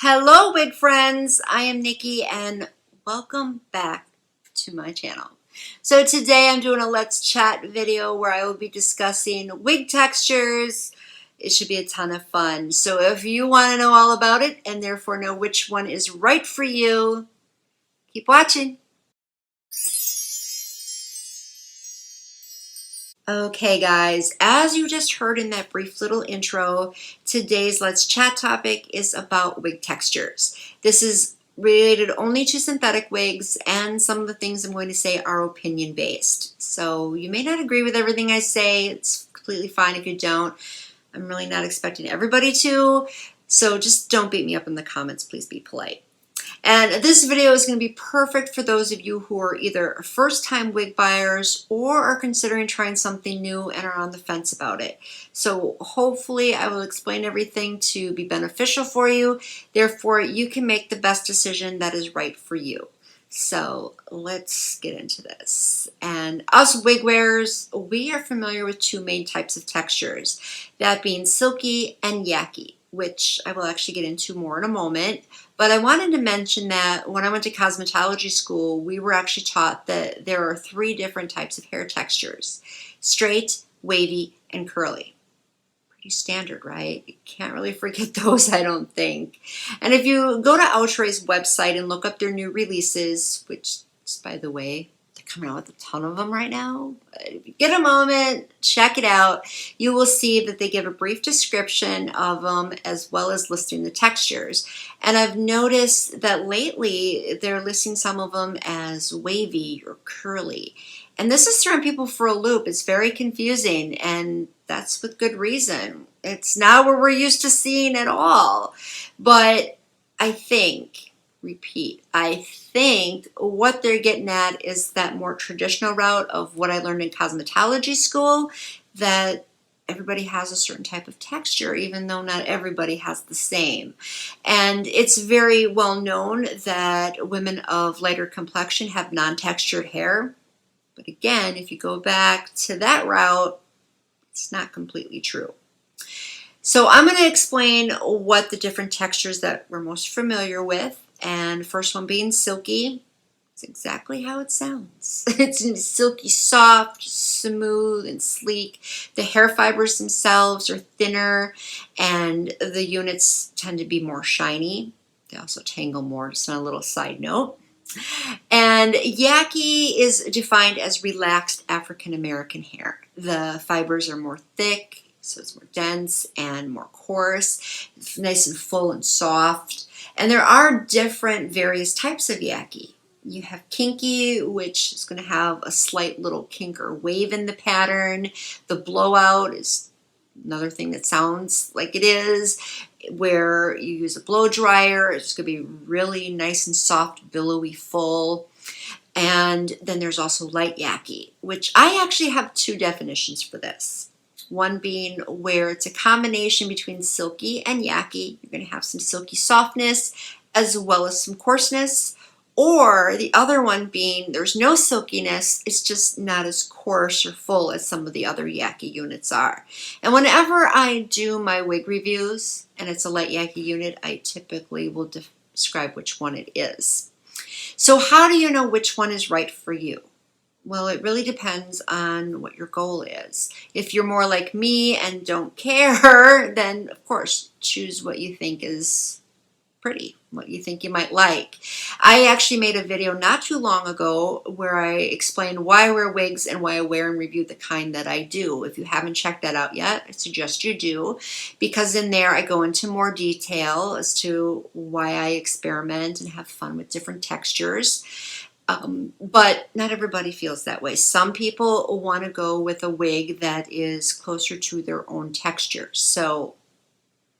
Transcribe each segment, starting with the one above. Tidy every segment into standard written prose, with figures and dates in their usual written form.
Hello, wig friends. I am Nikki and welcome back to my channel. So today I'm doing a Let's Chat video where I will be discussing wig textures. It should be a ton of fun. So if you want to know all about it and therefore know which one is right for you, keep watching. Okay guys, as you just heard in that brief little intro, today's Let's Chat topic is about wig textures. This is related only to synthetic wigs, and some of the things I'm going to say are opinion based. So you may not agree with everything I say. It's completely fine if you don't. I'm really not expecting everybody to, so just don't beat me up in the comments. Please be polite. And this video is going to be perfect for those of you who are either first-time wig buyers or are considering trying something new and are on the fence about it. So hopefully I will explain everything to be beneficial for you. Therefore, you can make the best decision that is right for you. So let's get into this. And us wig wearers, we are familiar with two main types of textures, that being silky and yucky, which I will actually get into more in a moment. But I wanted to mention that when I went to cosmetology school, we were actually taught that there are three different types of hair textures: straight, wavy, and curly. Pretty standard, right? You can't really forget those, I don't think. And if you go to Outray's website and look up their new releases, which, by the way, coming out with a ton of them right now. But if you get a moment, check it out. You will see that they give a brief description of them as well as listing the textures. And I've noticed that lately they're listing some of them as wavy or curly. And this is throwing people for a loop. It's very confusing, and that's with good reason. It's not what we're used to seeing at all. But I think what they're getting at is that more traditional route of what I learned in cosmetology school, that everybody has a certain type of texture, even though not everybody has the same. And it's very well known that women of lighter complexion have non-textured hair. But again, if you go back to that route, it's not completely true. So I'm going to explain what the different textures that we're most familiar with. And first one being silky. It's exactly how it sounds. It's silky soft, smooth, and sleek. The hair fibers themselves are thinner, and the units tend to be more shiny. They also tangle more, just on a little side note. And yucky is defined as relaxed African American hair. The fibers are more thick, so it's more dense and more coarse. It's nice and full and soft. And there are different various types of yucky. You have kinky, which is going to have a slight little kink or wave in the pattern. The blowout is another thing that sounds like it is, where you use a blow dryer. It's going to be really nice and soft, billowy, full. And then there's also light yucky, which I actually have two definitions for this. One being where it's a combination between silky and yucky. You're going to have some silky softness as well as some coarseness. Or the other one being there's no silkiness, it's just not as coarse or full as some of the other yucky units are. And whenever I do my wig reviews and it's a light yucky unit, I typically will describe which one it is. So how do you know which one is right for you? Well, it really depends on what your goal is. If you're more like me and don't care, then of course choose what you think is pretty, what you think you might like. I actually made a video not too long ago where I explained why I wear wigs and why I wear and review the kind that I do. If you haven't checked that out yet, I suggest you do, because in there I go into more detail as to why I experiment and have fun with different textures. But not everybody feels that way. Some people want to go with a wig that is closer to their own texture. So,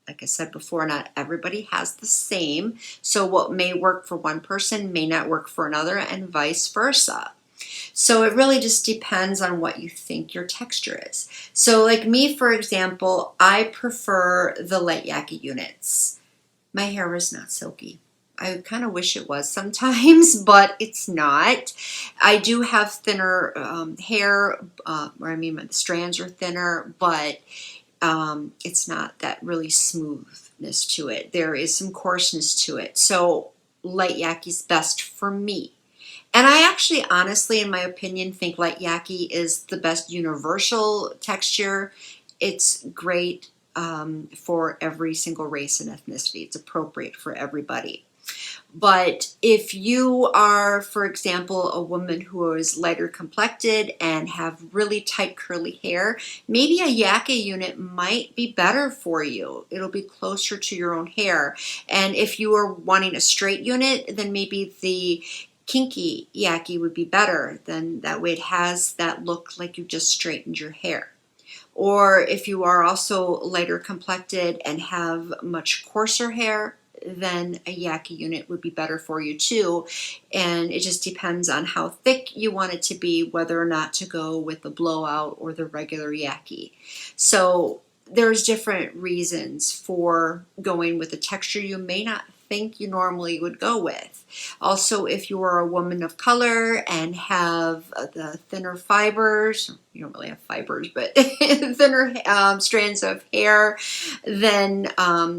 like I said before, not everybody has the same. So what may work for one person may not work for another, and vice versa. So it really just depends on what you think your texture is. So like me, for example, I prefer the light yucky units. My hair is not silky. I kind of wish it was sometimes, but it's not. I do have thinner hair, the strands are thinner, but it's not that really smooth roughness to it. There is some coarseness to it. So light yaki is best for me. And I actually, honestly, in my opinion, think light yaki is the best universal texture. It's great for every single race and ethnicity. It's appropriate for everybody. But if you are, for example, a woman who is lighter complected and have really tight curly hair, maybe a yaki unit might be better for you. It'll be closer to your own hair. And if you are wanting a straight unit, then maybe the kinky yaki would be better. Then that way it has that look like you just straightened your hair. Or if you are also lighter complected and have much coarser hair, then a yaki unit would be better for you too. And it just depends on how thick you want it to be, whether or not to go with the blowout or the regular yaki. So there's different reasons for going with a texture you may not think you normally would go with. Also, if you are a woman of color and have the thinner fibers, you don't really have fibers, but thinner strands of hair, then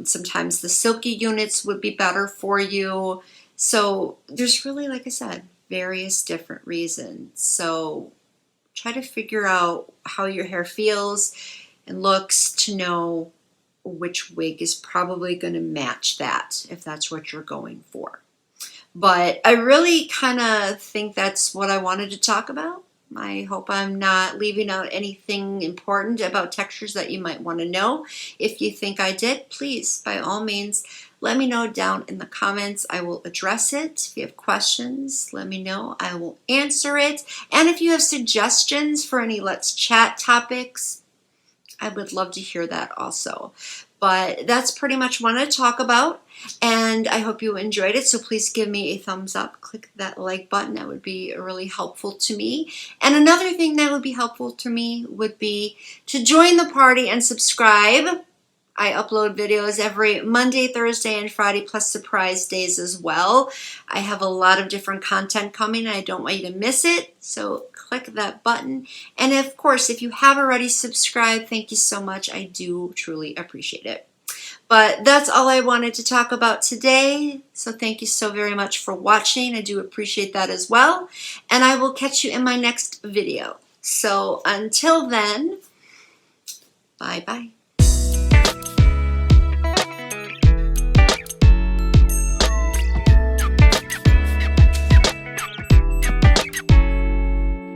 sometimes the silky units would be better for you. So there's really, like I said, various different reasons. So try to figure out how your hair feels and looks to know which wig is probably going to match that, if that's what you're going for. But I really kind of think that's what I wanted to talk about. I hope I'm not leaving out anything important about textures that you might want to know. If you think I did, please, by all means, let me know down in the comments. I will address it. If you have questions, let me know. I will answer it. And if you have suggestions for any Let's Chat topics, I would love to hear that also. But that's pretty much what I talk about, and I hope you enjoyed it. So please give me a thumbs up. Click that like button. That would be really helpful to me. And another thing that would be helpful to me would be to join the party and subscribe. I upload videos every Monday, Thursday, and Friday, plus surprise days as well. I have a lot of different content coming, and I don't want you to miss it. So click that button. And of course, if you have already subscribed, thank you so much. I do truly appreciate it. But that's all I wanted to talk about today. So thank you so very much for watching. I do appreciate that as well. And I will catch you in my next video. So until then, bye-bye.